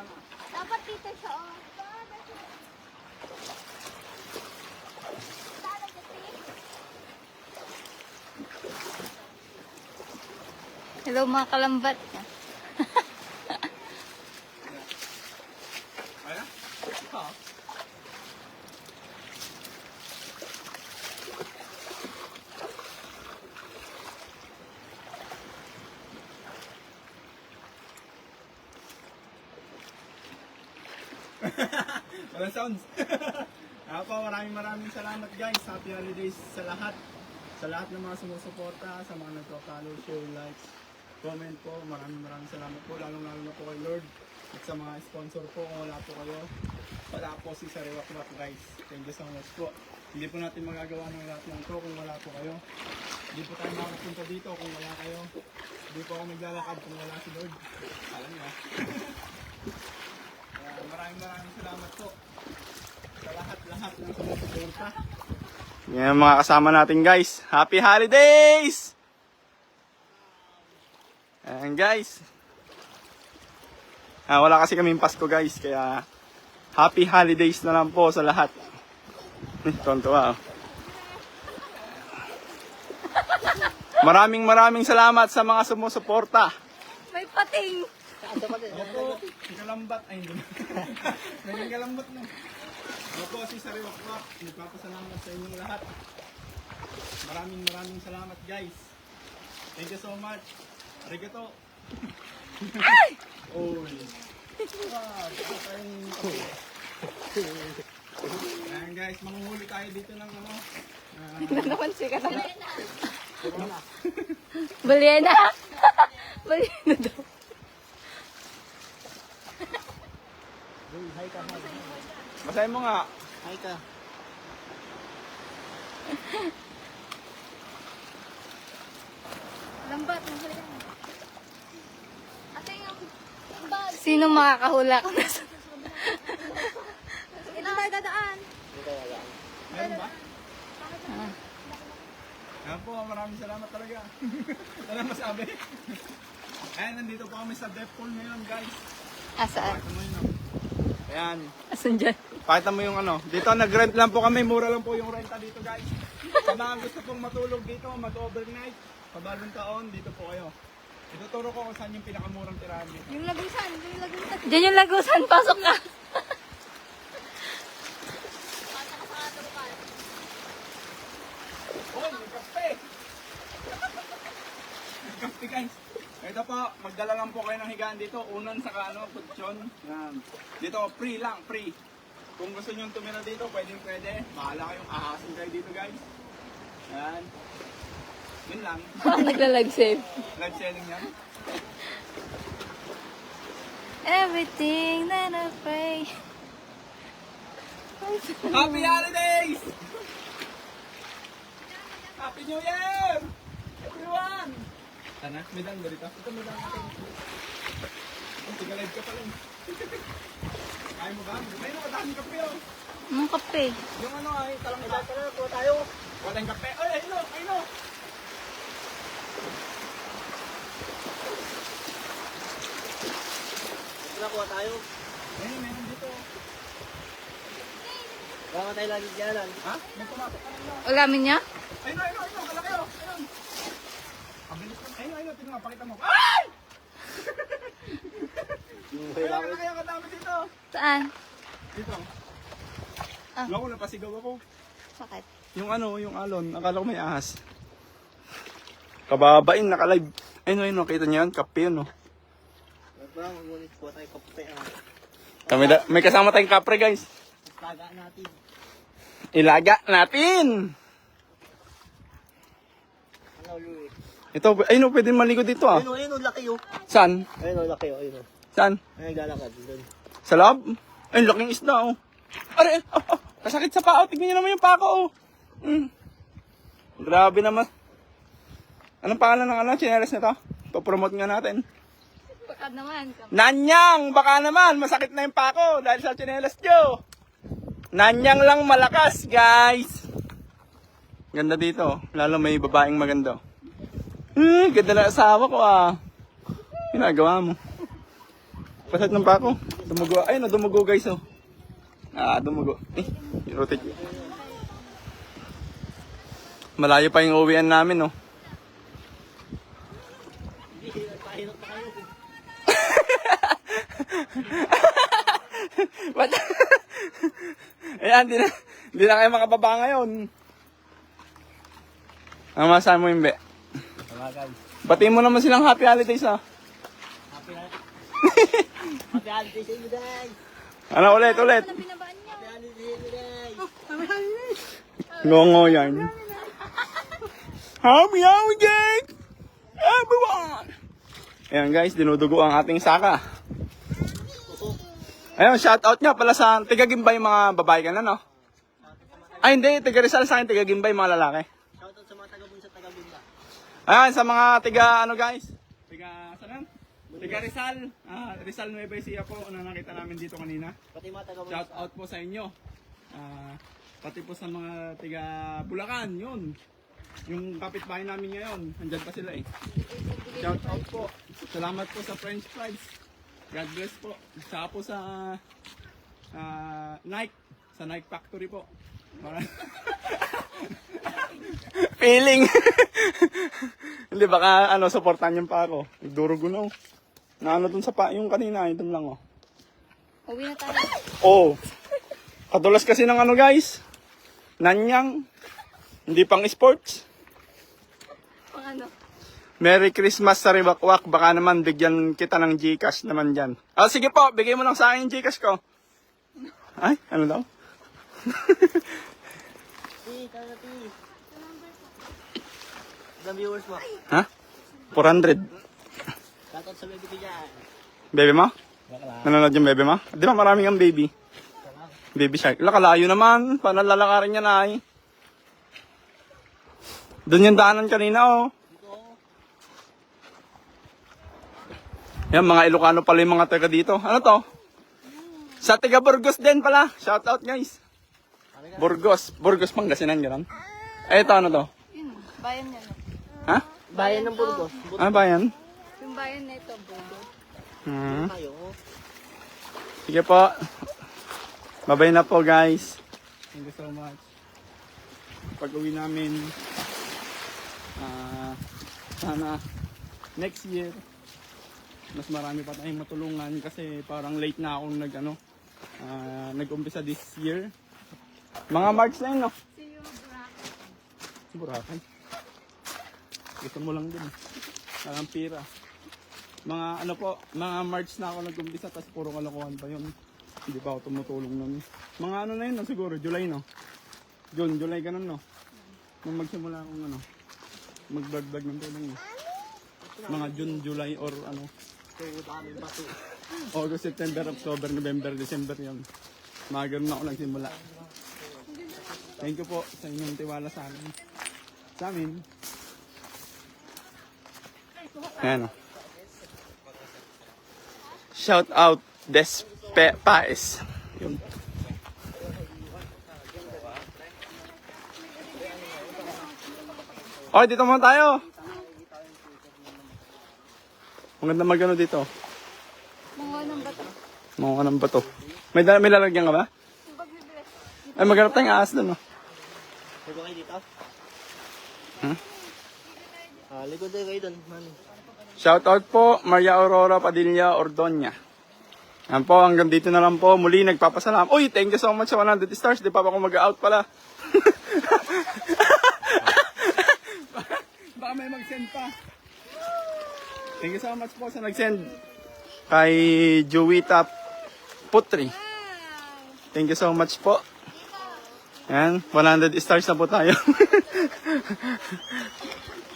mama. Dapat dito siya, oh. Hello mga kalambat. Kaya? Oo. Walang sounds. Ako, maraming salamat guys. Happy holidays sa lahat. Sa lahat ng mga sumusuporta, sa mga nagko-follow, share, likes, comment po. Maraming salamat po. Lalong-lalo na po kay Lord. At sa mga sponsor po, kung wala po kayo, wala po si Sariwakwak guys. Thank you so much po. Hindi po natin magagawa ng lahat ng to kung wala po kayo. Hindi po tayo makapunta dito kung wala kayo. Hindi po ako naglalakad kung wala si Lord. Alam niyo. Maraming salamat po sa lahat ng sumusuporta. Yan mga kasama natin guys. Happy holidays! Ayan guys. Wala kasi kaming Pasko guys. Kaya happy holidays na lang po sa lahat. Tontuwa. Maraming salamat sa mga sumusuporta. May pating. Opo, si Kalambat. Ay, hindi. Naging Kalambat na. Opo, si Sariwakwak. Nagpapasalamat sa inyong lahat. Maraming salamat guys. Thank you so much. Arigato. Ay! Oy. Wow, ayan guys, manguhuli tayo dito ng ano. Ano naman siya ka naman? Balyena. Balyena daw. Basahin mo nga. Hi ka. Lambat. Sino makakahula kung nasa? Ito tayo dadaan. Meron ba? Ayan po, maraming salamat talaga. Wala masabi. Ayan, nandito po kami sa Death Pool ngayon guys. Asaan? Pakita mo yun. Ayan. Asan dyan? Pakita mo yung ano. Dito nag-rent lang po kami. Mura lang po yung renta dito guys. Sa mga gusto pong matulog dito, mag-overnight, pabagong taon, dito po kayo. Ituturo ko kung saan yung pinakamurang tirahan dito. Yung lagusan. Diyan yung lagusan. Pasok ka. Oh, may kape! May kape guys. Ito po, magdala lang po kayo ng higaan dito. Unan sa ano, kutsyon. Yan. Dito, free lang, free. Kung gusto nyo tumira dito, pwede. Bahala kayong ahasin kayo dito guys. Yan. Yun lang. Naglalag-save. Live selling yan. Everything that I pray. Happy holidays! Happy New Year! Everyone! Sana, may dang dito. Ito may dang natin. Tiga live ka pala. Ayaw mo ba? Ayun o, daming kape o. Anong kape? Yung ano ay talang ka. Tara, kuha tayo. Kuha tayong kape. Ay, ayun o, ayun o. Nakuha tayo. Ayun, meron dito. Baka tayo lagi dyanan. Ha? May pumatok ka na. Ulamin niya? Ayun o, kala kayo. Ayun. Pabilis lang. Ayun, tingnan nga, pakita mo. Ay! Yung Ayun, kala kayo, kadami dito. Saan? Dito. Ah. Ako, napasigaw ako. Bakit? Yung ano, yung alon, akala ko may ahas. Kababain, naka-live. Ayun, kita niyo yan, kape yun, no. Baka magunit po tayo kape. May kasama tayong kapre, guys. Taga natin. Ilaga natin! Ano, Louie? Ito, ayun, pwede maligo dito, ah. Ayun, laki oh. Saan? Ayun, laki oh. Ayun. Saan? Ay, naglalakad doon. Sa loob? Ay, laking isda, oh. Are, kasakit sa paa, tignan niyo naman yung pako, oh. Grabe naman. Anong pangalan ng ano, chinelas na to? Papromote nga natin. Baka naman. Nanyang! Baka naman, masakit na yung pako dahil sa chinelas nyo. Nanyang lang malakas, guys. Ganda dito, lalo may babaeng maganda. Ganda na asawa ko, ah. Ginagawa mo. Pasat ng pako. Dumugo. Ay, no, dumugo guys, oh. Dumugo. Rotate. Malayo pa yung uwian namin, oh. What? Ayan, di na kayo makababa ngayon. Ang masasabi mo yung be? Batiin mo naman silang happy holidays, ah. Happy holidays sa inyo, guys. Ano, ulit. Ano binabaan niya? Happy holidays sa inyo, guys. Ngongo yan. Happy holidays! Everyone! Ayan guys, dinudugo ang ating saka. Ayun, shoutout nga pala sa tiga-Gimbay mga babae ka na, no? Ay, hindi. Tiga-Rizal sa akin, tiga-Gimbay mga lalaki. Shoutout sa mga taga-bun sa taga-bunda. Ayan, sa mga ano guys? Saan? Tiga-Rizal. Rizal Nueva Ecija po, ano nakita namin dito kanina. Pati mga taga-bun. Shoutout po sa inyo. Pati po sa mga tiga-Bulacan, yun. Yung kapitbahay namin ngayon, andyan pa sila eh. Shoutout po. Salamat po sa French fries. God bless po. Saka po sa Nike. Sa Nike Factory po. Feeling. Hindi baka supportan niyo pa ako. Nagdurugo na oh. Na dun sa yung kanina, ito lang oh. Uwi na tayo. Oh. Kadulas kasi ng guys. Nanyang. Hindi pang sports. Pang ano? Merry Christmas sa Ribakwak. Baka naman bigyan kita ng Gcash naman dyan. Sige po, bigay mo lang sa akin yung Gcash ko. Ay, ano daw? Ilang viewers mo? Ha? 400. Shoutout sa baby ko dyan. Baby mo? Bakla. Nanonood yung baby mo? Di ba maraming ang baby? Baby shark. Kalayo naman. Paano lalakarin niya na ay? Doon yung daanan kanina oh. Yan, mga Ilocano pala yung mga taga dito. Ano to? Sa taga Burgos din pala. Shout out guys. Burgos. Burgos Pangasinan gano'n. Ito ano to? Yun, bayan niya. No? Ha? Bayan ng Burgos. Bayan? Yung bayan na ito, Bodo. Tayo. Sige po. Bye-bye na po guys. Thank you so much. Pag uwi namin, sana next year, mas marami pa tayong matulungan kasi parang late na akong nag-umpisa this year. Mga March na yun, no? See you, Burakan. Gusto mo lang din. Parang pira. Mga mga March na ako nag-umpisa tapos puro kalokohan pa yun. Hindi pa ako tumutulong nun. Mga na yun, no? Siguro, July, no? July ganun, no? Nung magsimula akong mag-vlog ng tulong, no? Mga June, July, or August, September, October, November, December yun. Mga ganun ako nagsimula. Thank you po sa inyong tiwala sa amin. Sa amin. Ayan o. Shout out Despe Paes. Yun. Okay, dito muna tayo. Maganda magano dito. Mga ng bato. Mga ng bato. May lalagyan ka ba? Yung pagbibilas. Ay, maghanap tayong aas doon, no? Ligo kayo dito? Hmm? Ligo din kayo doon, man. Shoutout po, Maria Aurora Padilla Ordoña. Yan po, hanggang dito na lang po. Muli, nagpapasalam. Uy, thank you so much sa 100 stars. Di pa ako mag-out pala. Baka may mag-send pa. Thank you so much po sa nag-send. Kay Juwita Putri. Thank you so much po. Yan, 100 stars na po tayo.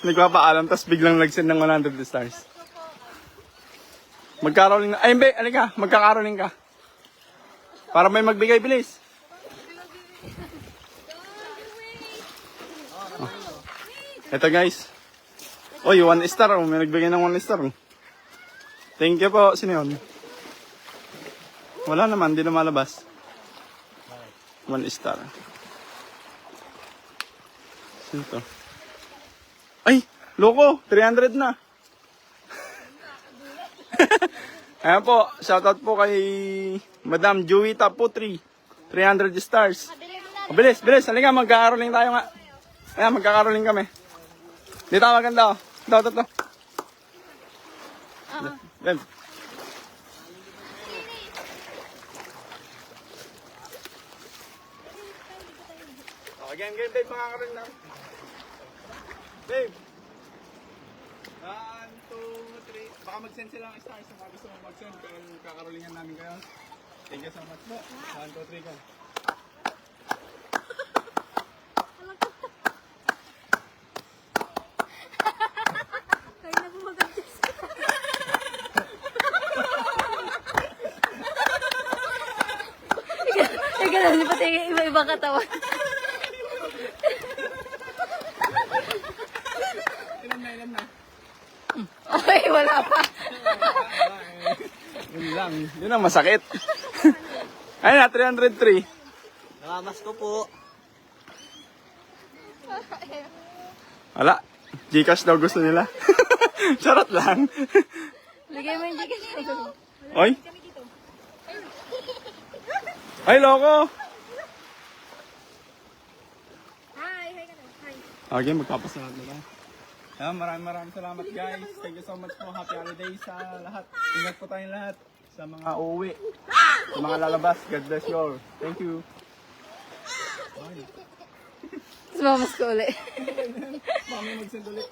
Nagpapaalam, tapos biglang nag-send ng 100 stars. Magkaroling na. Ay, alika, magkakaroling ka. Para may magbigay, bilis. Oh. Ito guys. Oy, 1 star. Oh. May nagbigay ng 1 star. Thank you po. Sino yun? Wala naman, di na malabas. 1 star. Sino to? Ay, loko, 300 na. Ayan po, shoutout po kay Madam Juwita Putri. 300 stars. Bilis, bilis. Halika, magkakaroling tayo nga. Ayan, magkakaroling kami. Dito maganda oh. Ito. Bem. Game, babe. Makakaroling na. Babe. 1, 2, 3. Baka mag-send sila ng stars kung gusto mo mag-send. Pero kakarolingan namin kayo. Thank you so much po. 1, 2, 3 ka. Kaya na bumagat. Teka lang, di pati iba-ibang katawan. Ilan na. Okay, wala pa. Yun lang. Yun ang masakit. Ayun na, 303. Nakamas ko po. Wala. Gcash daw gusto nila. Charot lang. Lagay mo yung Gcash dito. Oy. Ay, loko. Hi ka na. Hi. Okay, magpapasalamat na tayo. Ayan, maraming salamat guys. Thank you so much po. Happy holidays sa lahat. Ingat po tayong lahat. Sa mga uuwi. Sa mga lalabas. God bless you all. Thank you. Sumamas ko ulit. Mami, magsend ulit.